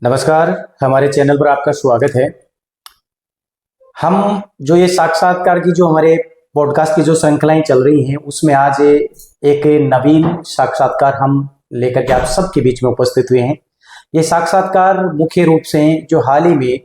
नमस्कार। हमारे चैनल पर आपका स्वागत है। हम जो ये साक्षात्कार की जो हमारे पॉडकास्ट की जो श्रृंखलाएं चल रही हैं उसमें आज एक नवीन साक्षात्कार हम लेकर के आप सबके बीच में उपस्थित हुए हैं। ये साक्षात्कार मुख्य रूप से जो हाल ही में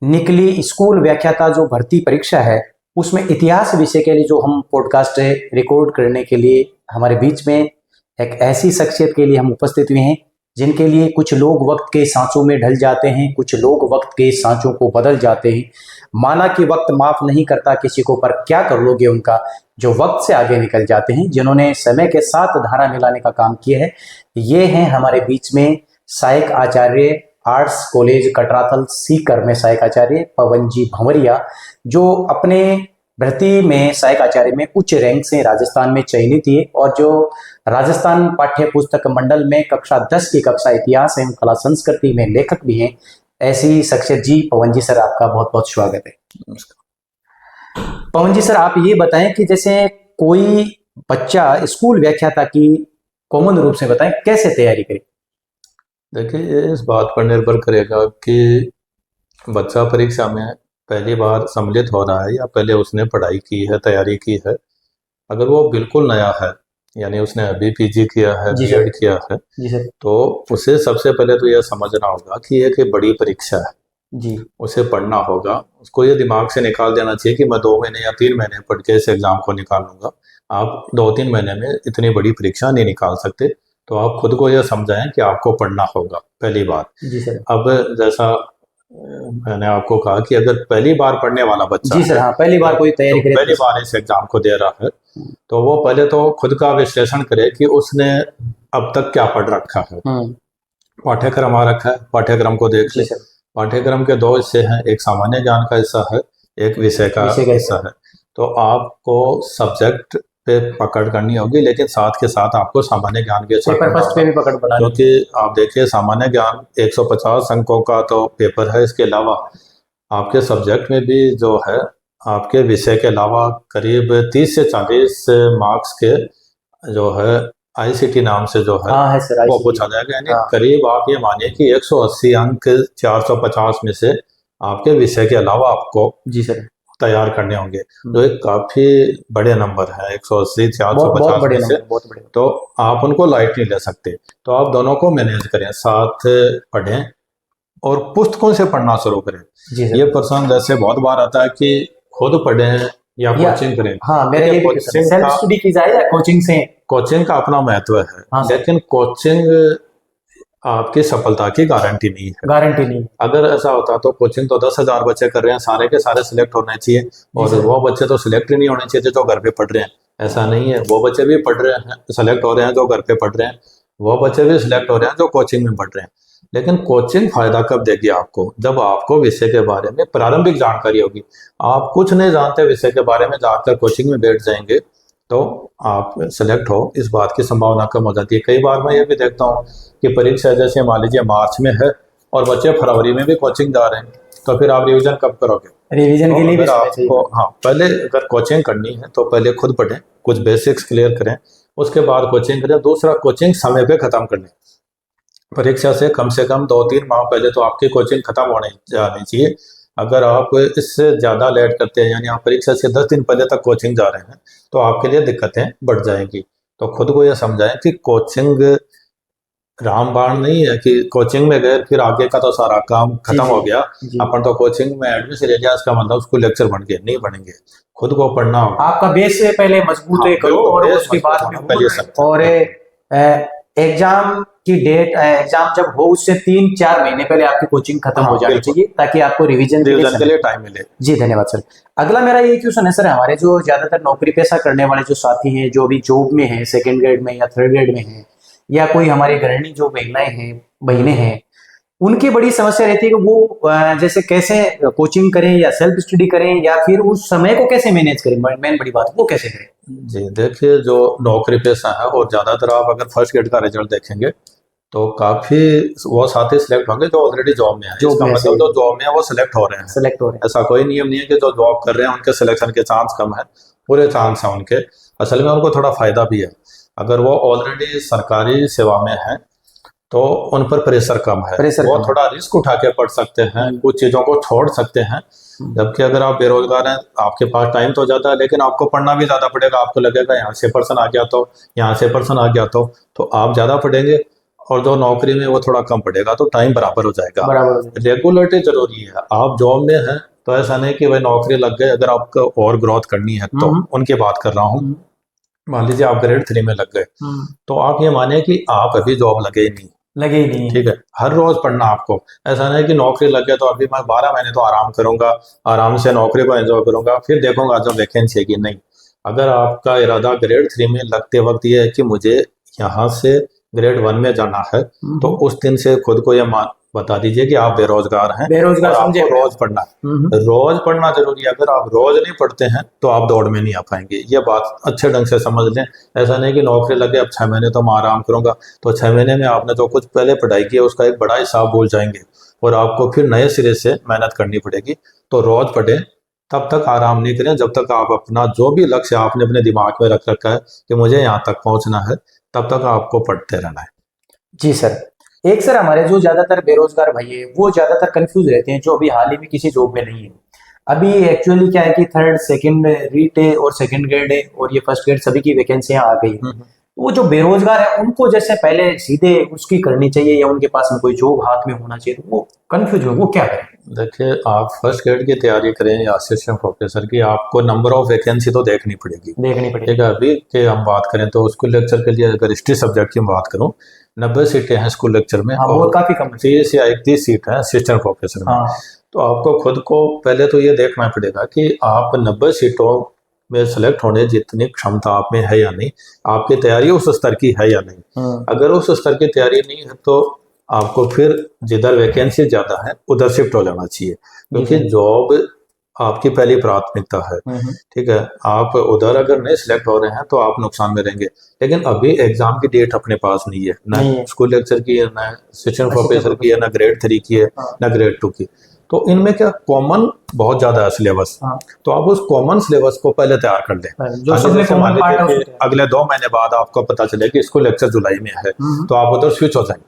निकली स्कूल व्याख्याता जो भर्ती परीक्षा है उसमें इतिहास विषय के लिए जो हम पॉडकास्ट रिकॉर्ड करने के लिए हमारे बीच में एक ऐसी शख्सियत के लिए हम उपस्थित हुए हैं जिनके लिए कुछ लोग वक्त के सांचों में ढल जाते हैं, कुछ लोग वक्त के सांचों को बदल जाते हैं। माना कि वक्त माफ नहीं करता किसी को, पर क्या कर लोगे उनका जो वक्त से आगे निकल जाते हैं, जिन्होंने समय के साथ धारा मिलाने का काम किया है। ये हैं हमारे बीच में सहायक आचार्य आर्ट्स कॉलेज कटराथल सीकर में सहायक आचार्य पवन जी भंवरिया, जो अपने भर्ती में सहायक आचार्य में उच्च रैंक से राजस्थान में चयनित हुए और जो राजस्थान पाठ्य पुस्तक मंडल में कक्षा 10 की कक्षा इतिहास एवं कला संस्कृति में लेखक भी हैं। ऐसी शख्सियत जी पवन जी सर, आपका बहुत बहुत स्वागत है। नमस्कार पवन जी सर, आप ये बताएं कि जैसे कोई बच्चा स्कूल व्याख्याता की कॉमन रूप से बताएं कैसे तैयारी करे। देखिए, इस बात पर निर्भर करेगा कि बच्चा परीक्षा में पहली बार सम्मिलित हो रहा है या पहले उसने पढ़ाई की है, तैयारी की है। अगर वो बिल्कुल नया है, यानी उसने अभी पीजी किया है, बीएड किया है, तो उसे सबसे पहले तो यह समझना होगा कि एक बड़ी परीक्षा है जी। उसे पढ़ना होगा। उसको ये दिमाग से निकाल देना चाहिए कि मैं 2 महीने या 3 महीने पढ़ के इस एग्जाम को निकाल लूंगा। आप 2-3 महीने में इतनी बड़ी परीक्षा नहीं निकाल सकते। तो आप खुद को यह समझाएं कि आपको पढ़ना होगा, पहली बात जी सर। अब जैसा मैंने आपको कहा कि अगर पहली बार पढ़ने वाला बच्चा जी सर, हाँ, पहली बार कोई तैयारी करे, पहली बार इस एग्जाम को दे रहा है, तो वो पहले तो खुद का विश्लेषण करे कि उसने अब तक क्या पढ़ रखा है। पाठ्यक्रम आ रखा है, पाठ्यक्रम को देख ले। पाठ्यक्रम के 2 हिस्से हैं, एक सामान्य ज्ञान का हिस्सा है, एक विषय का हिस्सा है। तो आपको सब्जेक्ट पे पकड़ करनी होगी, लेकिन साथ के साथ आपको सामान्य ज्ञान के क्योंकि आप देखिए सामान्य ज्ञान 150 अंकों का तो पेपर है। इसके अलावा आपके सब्जेक्ट में भी जो है, आपके विषय के अलावा करीब 30 से 40 मार्क्स के जो है आईसीटी नाम से जो है वो पूछा जाएगा। यानी करीब आप ये मानिए कि 180 अंक 450 में से आपके विषय के अलावा आपको जी सर तैयार करने होंगे, जो एक काफी बड़े नंबर है। 180 450 में से तो आप उनको लाइट नहीं ले सकते। तो आप दोनों को मैनेज करें, साथ पढ़ें और पुस्तकों से पढ़ना शुरू करें। ये प्रश्न जैसे बहुत बार आता है कि खुद पढ़ें या कोचिंग करें। हाँ, मेरे लिए सेल्फ स्टडी की जाए या कोचिंग से। कोचिंग का अपना महत्व है, हाँ, लेकिन कोचिंग आपकी सफलता की गारंटी नहीं है। अगर ऐसा होता तो कोचिंग तो 10,000 बच्चे कर रहे हैं, सारे के सारे सिलेक्ट होने चाहिए, और वो बच्चे तो सिलेक्ट ही नहीं होने चाहिए जो घर पे पढ़ रहे हैं। ऐसा नहीं है, वो बच्चे भी पढ़ रहे हैं, सिलेक्ट हो रहे हैं जो घर पे पढ़ रहे हैं, वो बच्चे भी सिलेक्ट हो रहे हैं जो कोचिंग में पढ़ रहे हैं। लेकिन कोचिंग फायदा कब देगी आपको? जब आपको विषय के बारे में प्रारंभिक जानकारी होगी। आप कुछ नहीं जानते विषय के बारे में, जाकर कोचिंग में बैठ जाएंगे तो आप सिलेक्ट हो, इस बात की संभावना कम हो जाती है। कई बार मैं ये भी देखता हूँ कि परीक्षा जैसे मान लीजिए मार्च में है और बच्चे फरवरी में भी कोचिंग जा रहे हैं, तो फिर आप रिवीजन कब करोगे? रिवीजन के लिए भी आपको, हाँ, पहले अगर कोचिंग करनी है तो पहले खुद पढ़ें, कुछ बेसिक्स क्लियर करें, उसके बाद कोचिंग करें। दूसरा, कोचिंग समय पे खत्म कर लें। परीक्षा से कम 2-3 माह पहले तो आपकी कोचिंग खत्म होने जानी चाहिए। अगर आप इससे ज़्यादा लेट करते हैं, यानी आप परीक्षा से 10 दिन पहले तक कोचिंग जा रहे हैं, तो आपके लिए दिक्कतें बढ़ जाएंगी। तो खुद को यह समझाएं कि कोचिंग रामबाण नहीं है कि कोचिंग में गए फिर आगे का तो सारा काम खत्म हो गया, अपन तो कोचिंग में एडमिशन ले लिया, इसका मतलब उसको लेक्चर बन गए, नहीं बनेंगे। खुद को पढ़ना होगा, आपका बेस से पहले मजबूत करो और उसके बाद में पहले और एग्जाम की डेट, एग्जाम जब हो उससे 3-4 महीने पहले आपकी कोचिंग खत्म हो जानी चाहिए ताकि आपको रिवीजन के लिए टाइम मिले। जी धन्यवाद सर। अगला मेरा ये क्वेश्चन है सर, हमारे जो ज्यादातर नौकरी पेशा करने वाले जो साथी हैं, जो भी जॉब में हैं, 2nd ग्रेड में या 3rd ग्रेड में हैं, या कोई हमारी गृहिणी जो महिलाएं हैं, बहनें हैं, उनकी बड़ी समस्या रहती है कि वो जैसे कैसे कोचिंग करें या सेल्फ स्टडी करें या फिर उस समय को कैसे मैनेज करें। मेन बड़ी बात वो कैसे करें। जी देखिए, जो नौकरी पेशा है और ज्यादातर आप अगर फर्स्ट ग्रेड का रिजल्ट देखेंगे तो काफी वो साथी सिलेक्ट होंगे जो ऑलरेडी जॉब में है। इसका मतलब जो जॉब में है वो सिलेक्ट हो रहे हैं। ऐसा कोई नियम नहीं है कि जो जॉब कर रहे हैं उनके सिलेक्शन के चांस कम है, पूरे चांस है उनके। असल में उनको थोड़ा फायदा भी है। अगर वो ऑलरेडी सरकारी सेवा में है तो उन पर प्रेशर कम है, वो थोड़ा रिस्क उठा के पढ़ सकते हैं, कुछ चीजों को छोड़ सकते हैं। जबकि अगर आप बेरोजगार हैं, आपके पास टाइम तो ज्यादा है लेकिन आपको पढ़ना भी ज्यादा पड़ेगा। आपको लगेगा यहाँ से पर्सन आ गया तो यहाँ से पर्सन आ गया तो आप ज्यादा पढ़ेंगे, और जो नौकरी में वो थोड़ा कम पड़ेगा, तो टाइम बराबर हो जाएगा। रेगुलरिटी जरूरी है। आप जॉब में हैं तो ऐसा नहीं कि भाई नौकरी लग गए, अगर आपको और ग्रोथ करनी है तो उनकी बात कर रहा हूँ। मान लीजिए आप ग्रेड 3 में लग गए, तो आप ये माने कि आप अभी जॉब लगे ही नहीं, ठीक है। हर रोज पढ़ना आपको, ऐसा नहीं कि नौकरी लग गया तो अभी मैं 12 महीने तो आराम करूंगा, आराम से नौकरी को एंजॉय करूंगा, फिर देखूंगा जब वैकेंसी है कि नहीं। अगर आपका इरादा ग्रेड 3 में लगते वक्त ये है कि मुझे यहाँ से ग्रेड 1 में जाना है, तो उस दिन से खुद को ये बता दीजिए कि आप बेरोजगार हैं, आपको रोज पढ़ना है। रोज पढ़ना जरूरी है। अगर आप रोज नहीं पढ़ते हैं तो आप दौड़ में नहीं आ पाएंगे, ये बात अच्छे ढंग से समझ लें। ऐसा नहीं कि नौकरी लगे अब 6 महीने तो मैं आराम करूंगा, तो 6 महीने में आपने जो कुछ पहले पढ़ाई की है उसका एक बड़ा हिसाब भूल जाएंगे और आपको फिर नए सिरे से मेहनत करनी पड़ेगी। तो रोज पढ़ें, तब तक आराम नहीं करें जब तक आप अपना जो भी लक्ष्य आपने अपने दिमाग में रख रखा है कि मुझे यहाँ तक पहुंचना है, तब तक आपको पढ़ते रहना है। जी सर। एक सर, हमारे जो ज्यादातर बेरोजगार भाई है वो ज्यादातर कंफ्यूज रहते हैं, जो अभी हाल ही में किसी जॉब में नहीं है। अभी एक्चुअली क्या है कि थर्ड सेकंड रीट है और सेकंड ग्रेड है और ये फर्स्ट ग्रेड सभी की वैकेंसियां आ गई हैं। वो जो बेरोजगार है उनको जैसे पहले सीधे उसकी करनी चाहिए या उनके पास में कोई जॉब हाथ में होना चाहिए, तो वो कंफ्यूज हो, वो क्या करें? देखिए, आप फर्स्ट ग्रेड की तैयारी करें या असिस्टेंट प्रोफेसर की, आपको नंबर ऑफ वैकेंसी तो देखनी पड़ेगी। ठीक है। अभी के हम बात करें तो स्कूल लेक्चर के लिए अगर हिस्ट्री सब्जेक्ट की बात करूं, 90 सीटें हैं स्कूल लेक्चर में, और काफी कम 30 या 31 सीट है असिस्टेंट प्रोफेसर में। तो आपको खुद को पहले तो ये देखना पड़ेगा कि आप 90 सीटों में सेलेक्ट होने जितनी क्षमता आप में है या नहीं, आपकी तैयारी उस स्तर की है या नहीं। अगर उस स्तर की तैयारी नहीं है तो आपको फिर जिधर वैकेंसी ज्यादा है उधर शिफ्ट हो जाना चाहिए, क्योंकि जॉब आपकी पहली प्राथमिकता है। ठीक है। आप उधर अगर नहीं सिलेक्ट हो रहे हैं तो आप नुकसान में रहेंगे। लेकिन अभी एग्जाम की डेट अपने पास नहीं है, ना स्कूल लेक्चर की है, ना असिस्टेंट प्रोफेसर की है, ना ग्रेड 3 की है, ना ग्रेड 2 की। तो इनमें क्या कॉमन बहुत ज्यादा है सिलेबस। तो आप उस कॉमन सिलेबस को पहले तैयार कर लें। अगले 2 महीने बाद आपको पता चले कि स्कूल लेक्चर जुलाई में है, तो आप उधर स्विच हो जाएंगे।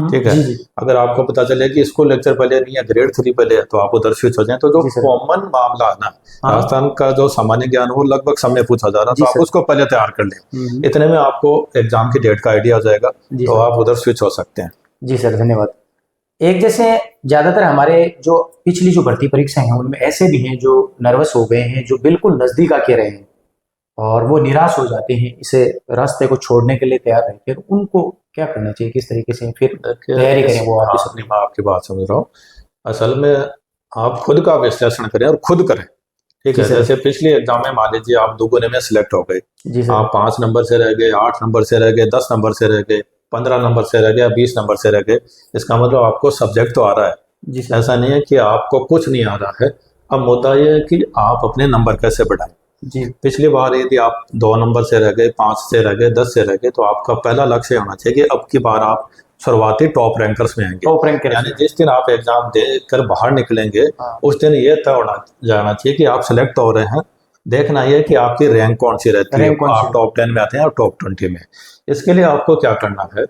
ठीक है। अगर आपको पता चले कि स्कूल लेक्चर पहले नहीं है, ग्रेड 3 पहले है, तो आप उधर स्विच हो जाएं। तो जो कॉमन मामला है ना, राजस्थान का जो सामान्य ज्ञान वो लगभग सामने पूछा जा रहा है, तो आप उसको पहले तैयार कर लें। इतने में आपको एग्जाम की डेट का आइडिया आ जाएगा, तो आप उधर स्विच हो सकते हैं। जी सर, धन्यवाद। एक जैसे ज्यादातर हमारे जो पिछली जो भर्ती परीक्षाएं हैं उनमें ऐसे भी हैं जो नर्वस हो गए हैं, जो बिल्कुल नजदीक आके रहे हैं और वो निराश हो जाते हैं, इसे रास्ते को छोड़ने के लिए तैयार रहते हैं। उनको क्या करना चाहिए, किस तरीके से फिर तैयारी करें? वो आपकी बात समझ रहा हूँ। असल में आप खुद का विश्लेषण करें और खुद करें। ठीक है। जैसे पिछले एग्जाम में मान लीजिए आप 2 गुने में सिलेक्ट हो गए, आप 5 नंबर से रह गए, 8 नंबर से रह गए, 10 नंबर से रह गए, 15 नंबर से रह गया, 20 नंबर से रह गए। इसका मतलब आपको सब्जेक्ट तो आ रहा है। ऐसा नहीं है कि आपको कुछ नहीं आ रहा है। अब मुद्दा यह है कि आप अपने नंबर कैसे बढ़ाएं। पिछली बार यदि आप 2 नंबर से रह गए, 5 से रह गए, 10 से रह गए, तो आपका पहला लक्ष्य होना चाहिए कि अब की बार आप शुरुआती टॉप रैंकर्स में आएंगे। यानी जिस दिन आप एग्जाम देकर बाहर निकलेंगे, उस दिन ये तय होना जाना चाहिए कि आप सिलेक्ट हो रहे हैं। देखना यह कि आपकी रैंक कौन सी रहती है, आप टॉप 10 में आते हैं और टॉप 20 में। इसके लिए आपको क्या करना है,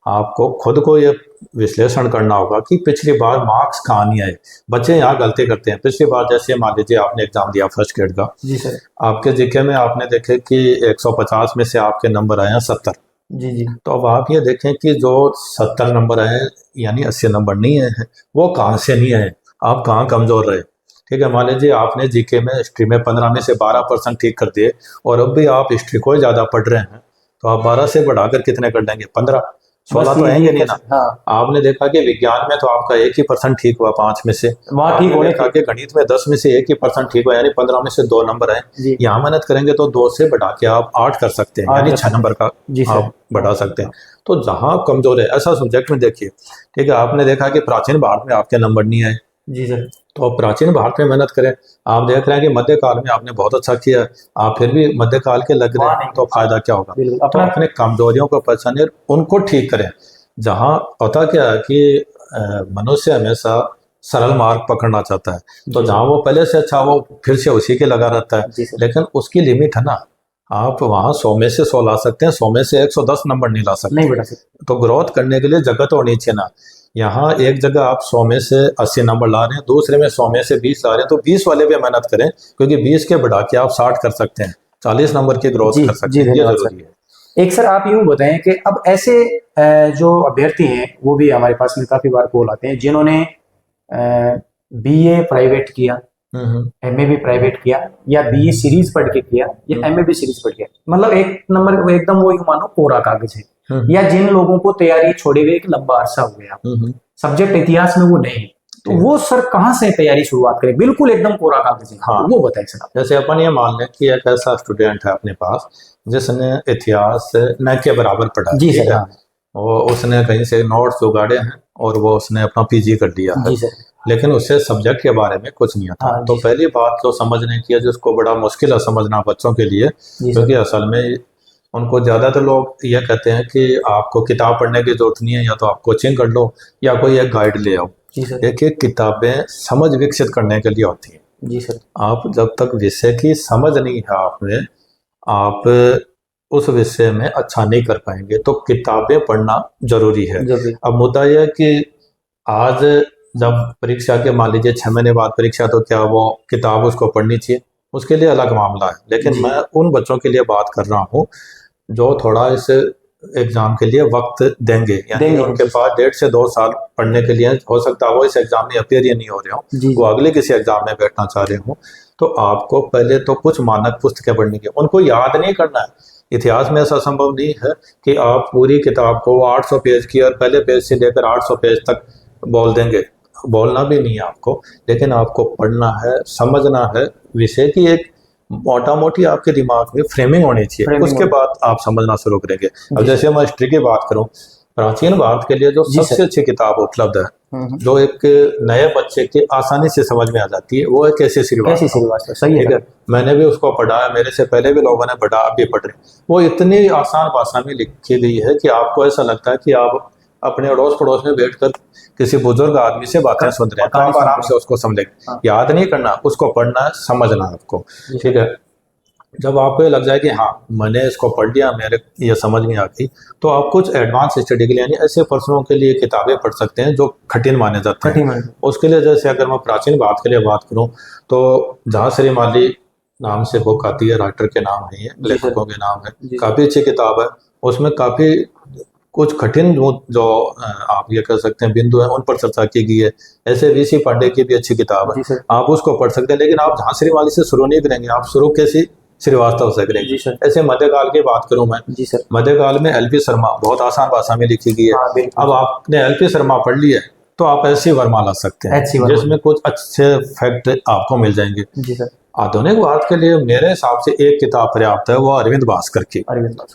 आपको खुद को ये विश्लेषण करना होगा कि पिछली बार मार्क्स कहाँ नहीं आए। बच्चे यहाँ गलती करते हैं। पिछली बार जैसे मान लीजिए आपने एग्जाम दिया फर्स्ट ग्रेड का, जी सर, आपके जीके में आपने देखे कि 150 में से आपके नंबर आए हैं 70। जी। तो अब आप ये देखें कि जो 70 नंबर आए यानी 80 नंबर नहीं आए हैं, वो कहाँ से नहीं आए, आप कहाँ कमजोर रहे। ठीक है। मान लीजिए आपने जीके में हिस्ट्री में 15 में से 12% ठीक कर दिए और अब भी आप हिस्ट्री को ज्यादा पढ़ रहे हैं, तो आप 12 से बढ़ाकर कितने कर देंगे? 15, 16 तो आएंगे नहीं ना। आपने देखा कि विज्ञान में तो आपका 1% ठीक हुआ 5 में से, आपने देखा कि गणित में 10 में से 1% ठीक हुआ, यानी 15 में से 2 नंबर आए। यहाँ मेहनत करेंगे तो 2 से बढ़ा के आप 8 कर सकते हैं, यानी 6 नंबर का आप बढ़ा सकते हैं। तो जहाँ कमजोर है ऐसा सब्जेक्ट में देखिए। ठीक है। आपने देखा कि प्राचीन भारत में आपके नंबर नहीं आए, जी सर, तो प्राचीन भारत में मेहनत करें। आप देख रहे हैं कि मध्यकाल में आपने बहुत अच्छा किया, आप फिर भी मध्यकाल के लग रहे हैं, तो फायदा क्या होगा? तो अपने कमजोरियों को पहचानें, उनको ठीक करें। जहाँ पता क्या है कि मनुष्य हमेशा सरल मार्ग पकड़ना चाहता है, तो जहाँ वो पहले से अच्छा वो फिर से उसी के लगा रहता है, लेकिन उसकी लिमिट है ना। आप वहाँ 100 में से 100 ला सकते हैं, 100 में से 110 नंबर नहीं ला सकते। नहीं बढ़ा सकते। तो ग्रोथ करने के लिए जगह तो होनी चाहिए ना। यहाँ एक जगह आप 100 में से 80 नंबर ला रहे हैं, दूसरे में 100 में से 20 ला रहे हैं, तो 20 वाले पे मेहनत करें, क्योंकि 20 के बढ़ा के आप 60 कर सकते हैं, 40 नंबर की ग्रोथ कर सकते हैं। ये जरूरी है। एक सर आप यूं बताएं कि अब ऐसे जो अभ्यर्थी हैं वो भी हमारे पास में काफी बार कॉल आते हैं, जिन्होंने बीए प्राइवेट किया, एमए भी प्राइवेट किया, या बीए सीरीज पढ़ के किया, या एमए भी सीरीज पढ़ किया, मतलब एक नंबर एकदम वो मानो कोरा कागज है, या जिन लोगों को तैयारी छोड़े हुए एक लंबा अरसा हो गया, सब्जेक्ट इतिहास में वो नहीं, तो वो सर कहाँ से तैयारी शुरुआत करें? बिल्कुल एकदम कोरा कागज है। हाँ, वो बताएं सर। जैसे अपन ये मान लें कि एक ऐसा स्टूडेंट है अपने पास जिसने इतिहास न के बराबर पढ़ा, जी सर, वो उसने कहीं से नोट्स उगाड़े हैं और वो उसने अपना पीजी कर दिया है, लेकिन उससे सब्जेक्ट के बारे में कुछ नहीं आता। तो पहली बात तो समझने की है, जिसको बड़ा मुश्किल है समझना बच्चों के लिए, क्योंकि असल में उनको ज़्यादातर लोग ये कहते हैं कि आपको किताब पढ़ने की जरूरत नहीं है, या तो आप कोचिंग कर लो या कोई एक गाइड ले आओ। एक एक किताबें समझ विकसित करने के लिए होती हैं। जी सर। आप जब तक विषय की समझ नहीं है आप में, आप उस विषय में अच्छा नहीं कर पाएंगे, तो किताबें पढ़ना जरूरी है। अब मुद्दा यह है कि आज जब परीक्षा के मान लीजिए 6 महीने बाद परीक्षा, तो क्या वो किताब उसको पढ़नी चाहिए? उसके लिए अलग मामला है। लेकिन मैं उन बच्चों के लिए बात कर रहा हूँ जो थोड़ा इस एग्जाम के लिए वक्त देंगे, यानी उनके पास 1.5 से 2 साल पढ़ने के लिए, हो सकता है वो इस एग्जाम में अपियर ही नहीं हो रहे हो, वो अगले किसी एग्जाम में बैठना चाह रहे हो, तो आपको पहले तो कुछ मानक पुस्तकें पढ़नी है, उनको याद नहीं करना है। इतिहास में ऐसा संभव नहीं है कि आप पूरी किताब को 800 पेज की और पहले पेज से लेकर 800 पेज तक बोल देंगे, बोलना भी नहीं है आपको, लेकिन आपको पढ़ना है, समझना है, विषय की एक मोटा मोटी आपके दिमाग में फ्रेमिंग होनी चाहिए, उसके बाद आप समझना शुरू करेंगे। अब जैसे मैं हिस्ट्री की बात करूं, प्राचीन भारत के लिए जो सबसे अच्छी किताब उपलब्ध है, जो एक नए बच्चे के आसानी से समझ में आ जाती है, वो है कैसे श्रीवास्तव। सही है, मैंने भी उसको पढ़ा है, मेरे से पहले भी लोगों ने पढ़ा, अब भी पढ़ रहे। वो इतनी आसान भाषा में लिखी गई है कि आपको ऐसा लगता है कि आप अपने अड़ोस पड़ोस में बैठकर किसी बुजुर्ग आदमी से बातें सुन रहे हैं, तो आप आराम से उसको समझेंगे। याद नहीं करना, उसको पढ़ना है, समझना है आपको, ठीक है। जब आपको ये लग जाए कि हाँ मैंने इसको पढ़ लिया, मेरे ये समझ में आ गई, तो आप कुछ एडवांस स्टडी के लिए, यानी ऐसे प्रश्नों के लिए किताबें पढ़ सकते हैं जो कठिन माने जाते हैं। उसके लिए जैसे अगर मैं प्राचीन भारत के लिए बात करूँ, तो जहाँश्री माली नाम से बुक आती है, राइटर के नाम है, ये लेखकों के नाम है, काफ़ी अच्छी किताब है। उसमें काफ़ी कुछ कठिन जो आप ये कह सकते हैं बिंदु है, उन पर चर्चा की गई है। ऐसे वीसी पांडे की भी अच्छी किताब है, आप उसको पढ़ सकते हैं। लेकिन आप झांसी वाली से शुरू नहीं करेंगे, आप शुरू कैसे श्रीवास्तव से करेंगे। ऐसे मध्यकाल की बात करूं मैं, मध्यकाल में एलपी शर्मा बहुत आसान भाषा में लिखी गई है। अब आपने एलपी शर्मा पढ़ लिया तो आप ऐसी वर्मा ला सकते हैं, जिसमें कुछ अच्छे फैक्ट आपको मिल जाएंगे। आधुनिक भारत के लिए मेरे हिसाब से एक किताब पर्याप्त है, वो अरविंद भास्कर की।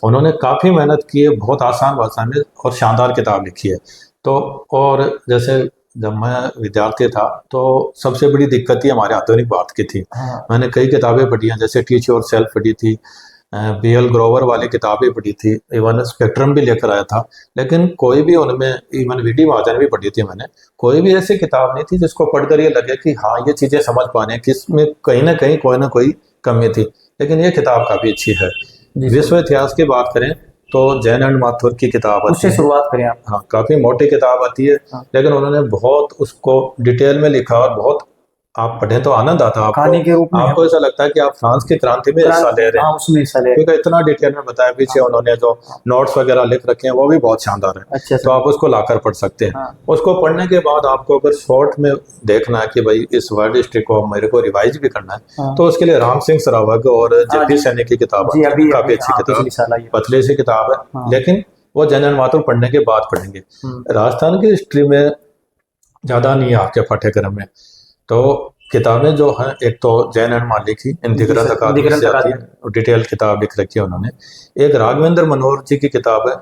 उन्होंने काफी मेहनत की है, बहुत आसान भाषा में और शानदार किताब लिखी है। तो और जैसे जब मैं विद्यार्थी था तो सबसे बड़ी दिक्कत ही हमारे आधुनिक भारत की थी। मैंने कई किताबें पढ़ी हैं, जैसे टीच योर सेल्फ पढ़ी थी, बीएल ग्रोवर वाली किताबें पढ़ी थी, इवन स्पेक्ट्रम भी लेकर आया था, लेकिन कोई भी उनमें, इवन वीडी महाजन भी पढ़ी थी मैंने, कोई भी ऐसी किताब नहीं थी जिसको पढ़कर ये लगे कि हाँ ये चीजें समझ पाने, किसमें कहीं ना कहीं कोई ना कोई कमी थी। लेकिन ये किताब काफी अच्छी है। विश्व इतिहास की बात करें तो जैन एंड माथुर की किताब उससे शुरुआत करें आप। हाँ, काफी मोटी किताब आती है, लेकिन उन्होंने बहुत उसको डिटेल में लिखा और बहुत आप पढ़े तो आनंद आता है कहानी के रूप में। आपको ऐसा लगता है कि आप फ्रांस की क्रांति में हिस्सा ले रहे हैं, उसमें हिस्सा ले, क्योंकि इतना डिटेल में बताया। पीछे उन्होंने जो नोट्स वगैरह लिख रखे हैं वो भी बहुत शानदार है। अच्छा, तो आप उसको लाकर पढ़ सकते हैं। उसको पढ़ने के बाद आपको अगर शॉर्ट में देखना है कि भाई इस वर्ड हिस्ट्री को मेरे को रिवाइज भी करना है, तो उसके लिए राम सिंह सरावग और जेपी सैनी की किताब काफी अच्छी किताब, पतली सी किताब है, लेकिन वो जैन एंड माथुर पढ़ने के बाद पढ़ेंगे। राजस्थान की हिस्ट्री में ज्यादा नहीं है आपके पाठ्यक्रम में। तो किताबें जो हैं, एक तो जैन एंड माली की इंदिग्रंथ अकादमी से आती है, डिटेल किताब लिख रखी है उन्होंने। एक राघवेंद्र मनोहर जी की किताब है,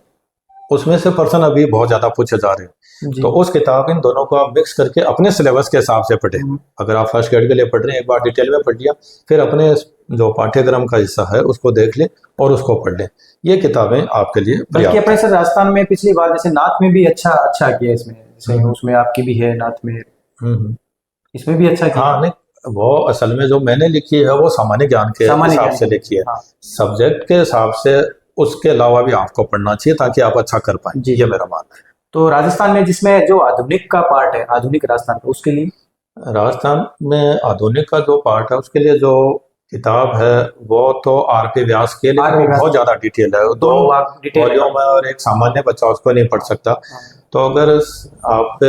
उसमें से पर्सन अभी बहुत ज्यादा पूछे जा रहे हैं, तो उस किताब इन दोनों को आप मिक्स करके अपने सिलेबस के हिसाब से पढ़े। अगर आप फर्स्ट ग्रेड के लिए पढ़ रहे हैं, एक बार डिटेल में पढ़ लिया, फिर अपने जो पाठ्यक्रम का हिस्सा है उसको देख ले और उसको पढ़ ले। ये किताबें आपके लिए। बल्कि अपने सर राजस्थान में पिछली बार जैसे नाथ में भी अच्छा किया इसमें, उसमें आपकी भी है नाथ में, इसमें भी अच्छा किया। हाँ, नहीं वो असल में जो मैंने लिखी है वो सामान्य ज्ञान के हिसाब से लिखी है। सब्जेक्ट के हिसाब से उसके अलावा भी आपको पढ़ना चाहिए ताकि आप अच्छा कर पाए। जी, ये मेरा मानना है। तो राजस्थान में जिसमें जो आधुनिक का पार्ट है, आधुनिक राजस्थान का, उसके लिए राजस्थान में आधुनिक का जो पार्ट है उसके लिए जो किताब है वो तो आर.पी. व्यास के लिए बहुत ज्यादा डिटेल है, 2 वॉल्यूम है और एक सामान्य बच्चा उसको नहीं पढ़ सकता। तो अगर आप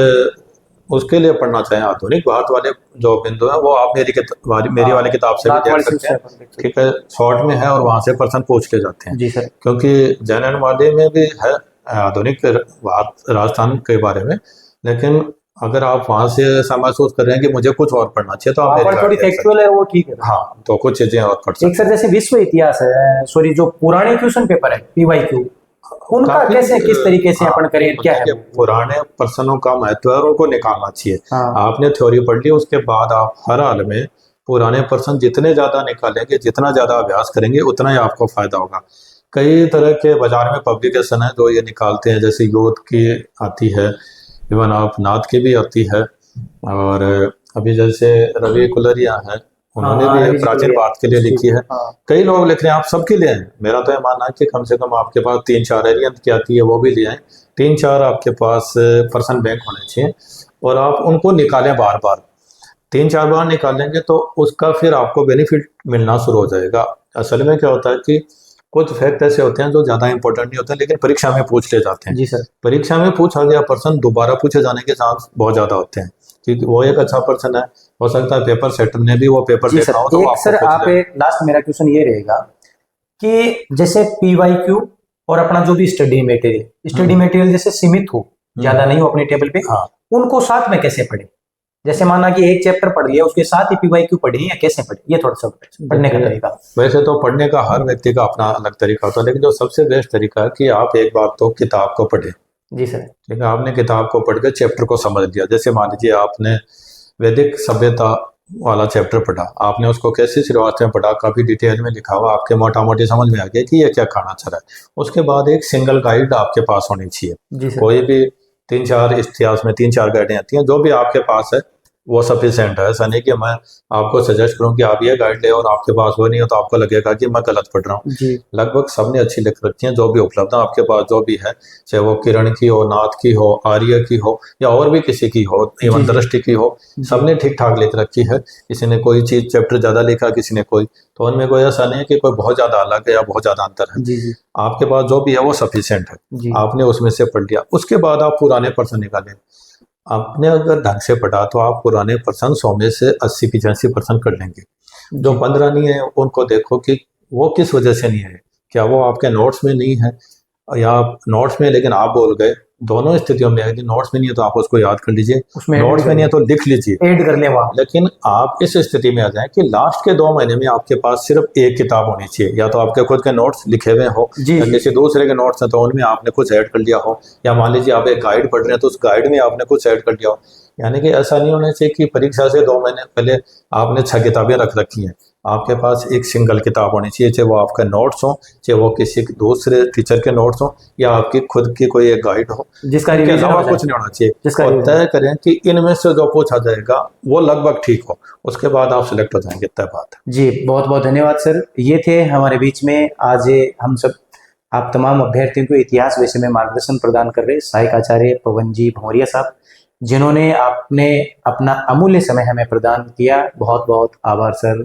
उसके लिए पढ़ना चाहें आधुनिक भारत वाले जो बिंदु है वो आप मेरी वाली किताब से भी देख सकते हैं। ठीक है, शॉर्ट में है और वहां से प्रश्न पूछ के जाते हैं। जी सर। क्योंकि जनरल वाले में भी है आधुनिक राजस्थान के बारे में, लेकिन अगर आप वहां से ऐसा महसूस कर रहे हैं कि मुझे कुछ और पढ़ना चाहिए तो आप थोड़ी फैक्चुअल है वो ठीक है। हाँ, तो कुछ चीजें और पढ़ सकते हैं। सर जैसे विश्व इतिहास है, सॉरी जो पुराने क्वेश्चन पेपर है PYQ, उनका कैसे किस तरीके से अपन करें, क्या है? पुराने प्रश्नों का महत्व है और उनको निकालना चाहिए। आपने थ्योरी पढ़ ली, उसके बाद आप हर हाल में पुराने प्रश्न जितने ज्यादा निकालेंगे, जितना ज्यादा अभ्यास करेंगे, उतना ही आपको फायदा होगा। कई तरह के बाजार में पब्लिकेशन है जो ये निकालते हैं, जैसे योग की आती है, इवन आप नाथ की भी आती है, और अभी जैसे रवि कुलरिया है, उन्होंने भी प्राचीन भारत के लिए लिखी है। कई लोग लिख रहे हैं, आप सबके लिए हैं। मेरा तो ये मानना है कि कम से कम आपके पास 3-4 एरियंत की आती है वो भी ले आए, 3-4 आपके पास पर्सन बैंक होने चाहिए और आप उनको निकालें बार बार। 3-4 बार निकालेंगे तो उसका फिर आपको बेनिफिट मिलना शुरू हो जाएगा। असल में क्या होता है कि कुछ फैक्ट ऐसे होते हैं जो ज्यादा इंपॉर्टेंट नहीं होते लेकिन परीक्षा में पूछ ले जाते हैं। जी सर। परीक्षा में पूछा गया प्रश्न दोबारा पूछे जाने के चांस बहुत ज्यादा होते हैं, क्योंकि वो एक अच्छा पर्सन है, हो सकता है पेपर सेटर ने भी वो पेपर देखा हो। तो सर आप लास्ट मेरा क्वेश्चन ये रहेगा कि जैसे PYQ और अपना जो भी स्टडी मटेरियल जैसे सीमित हो, ज्यादा नहीं हो अपने टेबल पे, उनको साथ में कैसे पढ़े? जैसे माना कि एक चैप्टर पढ़ लिया, उसके साथ ही PYQ पढ़े या कैसे पढ़े? ये थोड़ा सा पढ़ने का तरीका। वैसे तो पढ़ने का हर व्यक्ति का अपना अलग तरीका होता है, लेकिन जो सबसे बेस्ट तरीका है कि आप एक बार तो किताब को पढ़े। जी सर। ठीक है, आपने किताब को पढ़ के चैप्टर को समझ लिया। जैसे मान लीजिए आपने वैदिक सभ्यता वाला चैप्टर पढ़ा, आपने उसको कैसे शुरुआत में पढ़ा, काफी डिटेल में लिखा हुआ, आपके मोटा मोटी समझ में आ गया कि ये क्या कहना चाह रहा है। उसके बाद एक सिंगल गाइड आपके पास होनी चाहिए। कोई भी 3-4 इतिहास में 3-4 गाइडें आती हैं, जो भी आपके पास है वो सफिशिएंट है। ऐसा नहीं कि मैं आपको सजेस्ट करूं कि आप ये गाइड ले और आपके पास वो नहीं हो तो आपको लगेगा कि मैं गलत पढ़ रहा हूँ। लगभग सबने अच्छी लिख रखी है, जो भी उपलब्ध है आपके पास, जो भी है, चाहे वो किरण की हो, नाथ की हो, आर्य की हो या और भी किसी की हो, एवं दृष्टि की हो, सबने ठीक ठाक लिख रखी है। किसी ने कोई चीज चैप्टर ज्यादा लिखा, किसी ने कोई, तो उनमें कोई ऐसा नहीं है कि कोई बहुत ज्यादा अलग है या बहुत ज्यादा अंतर है। आपके पास जो भी है वो सफिशिएंट है, आपने उसमें से पढ़ लिया। उसके बाद आप पुराने प्रश्न निकालें। आपने अगर ढंग से पढ़ा तो आप पुराने प्रश्न 100 में से 80-85% कर लेंगे। जो 15 नहीं है उनको देखो कि वो किस वजह से नहीं है। क्या वो आपके नोट्स में नहीं है या नोट्स में लेकिन आप बोल गए? दोनों स्थितियों में है कि नोट्स में नहीं है तो आप उसको याद कर लीजिए, नोट्स में नहीं है तो लिख लीजिए, ऐड कर ले वहाँ। लेकिन आप इस स्थिति में आ जाए कि लास्ट के 2 महीने में आपके पास सिर्फ एक किताब होनी चाहिए, या तो आपके खुद के नोट्स लिखे हुए हो या किसी दूसरे के नोट्स हैं तो उनमें आपने कुछ ऐड कर लिया हो, या मान लीजिए आप एक गाइड पढ़ रहे हैं तो उस गाइड में आपने कुछ ऐड कर लिया हो। यानी कि ऐसा नहीं होना चाहिए कि परीक्षा से 2 महीने पहले आपने 6 किताबें रख रखी हैं। आपके पास एक सिंगल किताब होनी चाहिए, चाहे वो आपका नोट्स हो, चाहे वो किसी दूसरे टीचर के नोट्स हो या आपकी खुद की कोई एक गाइड हो, जिसका अलावा कुछ नहीं होना चाहिए। और तय करें कि इनमें से जो पूछा जाएगा वो लगभग ठीक हो, उसके बाद आप सिलेक्ट हो जाएंगे। तय बात है जी। बहुत बहुत धन्यवाद सर। ये थे हमारे बीच में आज हम सब आप तमाम अभ्यर्थियों को इतिहास विषय में मार्गदर्शन प्रदान कर रहे सहायक आचार्य पवन जी भौरिया साहब, जिन्होंने आपने अपना अमूल्य समय हमें प्रदान किया। बहुत बहुत आभार सर।